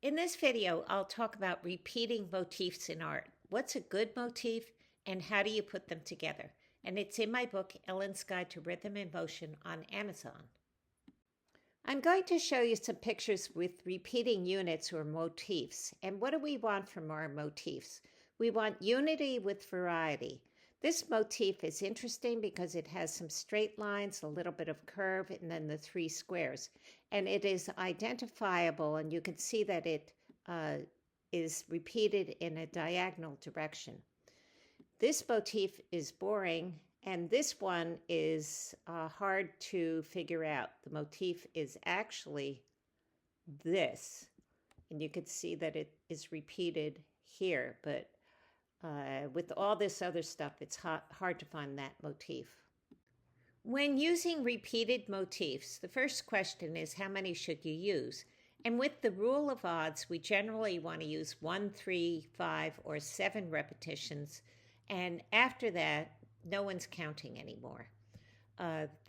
In this video, I'll talk about repeating motifs in art. What's a good motif and how do you put them together? And it's in my book, Ellen's Guide to Rhythm and Motion on Amazon. I'm going to show you some pictures with repeating units or motifs. And what do we want from our motifs? We want unity with variety. This motif is interesting because it has some straight lines, a little bit of curve, and then the three squares. And it is identifiable, and you can see that it is repeated in a diagonal direction. This motif is boring, and this one is hard to figure out. The motif is actually this, and you can see that it is repeated here, but with all this other stuff, it's hard to find that motif. When using repeated motifs, the first question is how many should you use? And with the rule of odds, we generally want to use 1, 3, 5, or 7 repetitions. And after that, no one's counting anymore.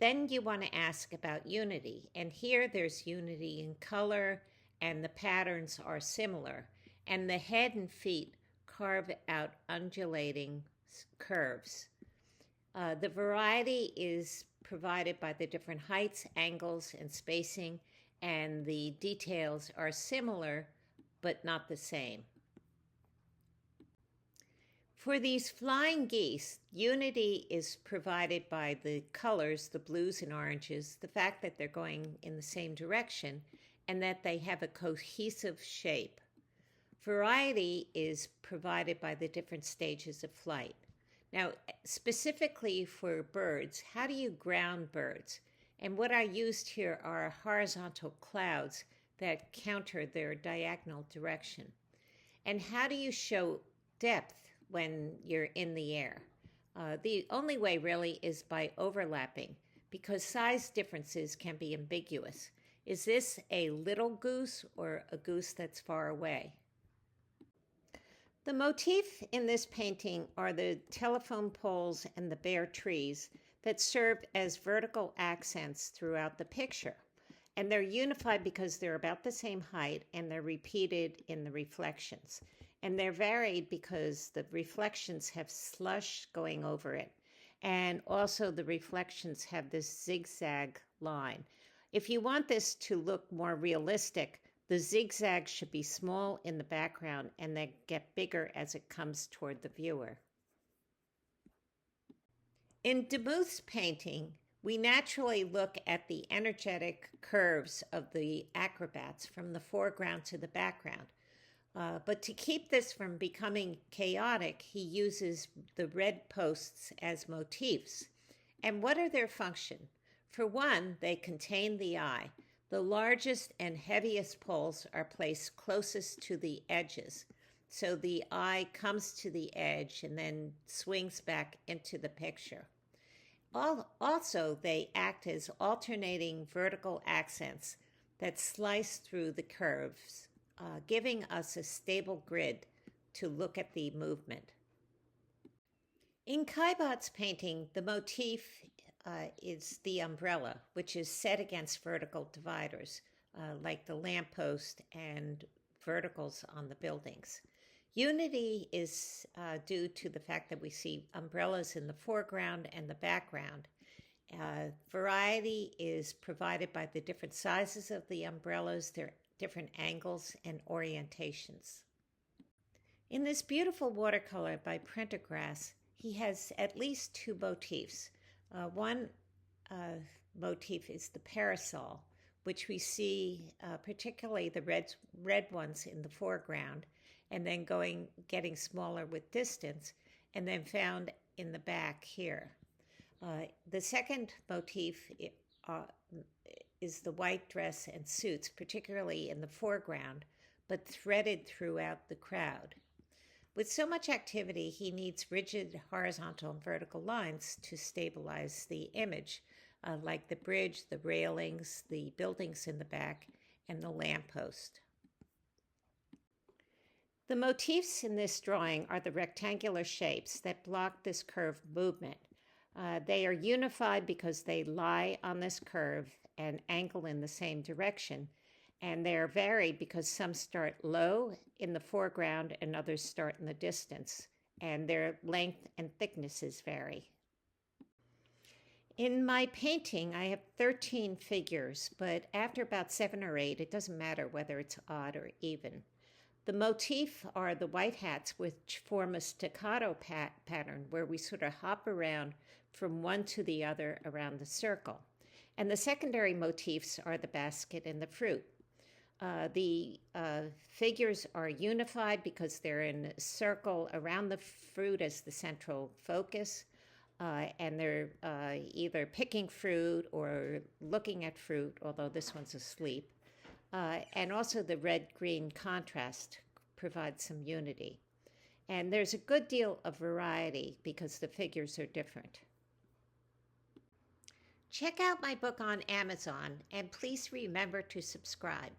Then you want to ask about unity. And here there's unity in color, and the patterns are similar. And the head and feet carve out undulating curves. The variety is provided by the different heights, angles, and spacing, and the details are similar but not the same. For these flying geese, unity is provided by the colors, the blues and oranges, the fact that they're going in the same direction, and that they have a cohesive shape. Variety is provided by the different stages of flight. Now, specifically for birds, how do you ground birds? And what I used here are horizontal clouds that counter their diagonal direction. And how do you show depth when you're in the air? The only way really is by overlapping, because size differences can be ambiguous. Is this a little goose or a goose that's far away? The motif in this painting are the telephone poles and the bare trees that serve as vertical accents throughout the picture. And they're unified because they're about the same height and they're repeated in the reflections. And they're varied because the reflections have slush going over it. And also the reflections have this zigzag line. If you want this to look more realistic, the zigzag should be small in the background and then get bigger as it comes toward the viewer. In Demuth's painting, we naturally look at the energetic curves of the acrobats from the foreground to the background. But to keep this from becoming chaotic, he uses the red posts as motifs. And what are their function? For one, they contain the eye. The largest and heaviest poles are placed closest to the edges, so the eye comes to the edge and then swings back into the picture. Also, they act as alternating vertical accents that slice through the curves, giving us a stable grid to look at the movement. In Caillebott's painting, the motif is the umbrella, which is set against vertical dividers, like the lamppost and verticals on the buildings. Unity is due to the fact that we see umbrellas in the foreground and the background. Variety is provided by the different sizes of the umbrellas, their different angles and orientations. In this beautiful watercolor by Prendergast, he has at least 2 motifs. One motif is the parasol, which we see particularly the red ones in the foreground, and then getting smaller with distance, and then found in the back here. The second motif is the white dress and suits, particularly in the foreground, but threaded throughout the crowd. With so much activity, he needs rigid horizontal and vertical lines to stabilize the image, like the bridge, the railings, the buildings in the back, and the lamppost. The motifs in this drawing are the rectangular shapes that block this curved movement. They are unified because they lie on this curve and angle in the same direction, And they're varied because some start low in the foreground and others start in the distance, and their length and thicknesses vary. In my painting, I have 13 figures, but after about 7 or 8, it doesn't matter whether it's odd or even. The motif are the white hats, which form a staccato pattern where we sort of hop around from one to the other around the circle. And the secondary motifs are the basket and the fruit. The figures are unified because they're in a circle around the fruit as the central focus. And they're either picking fruit or looking at fruit, although this one's asleep. And also the red-green contrast provides some unity. And there's a good deal of variety because the figures are different. Check out my book on Amazon, and please remember to subscribe.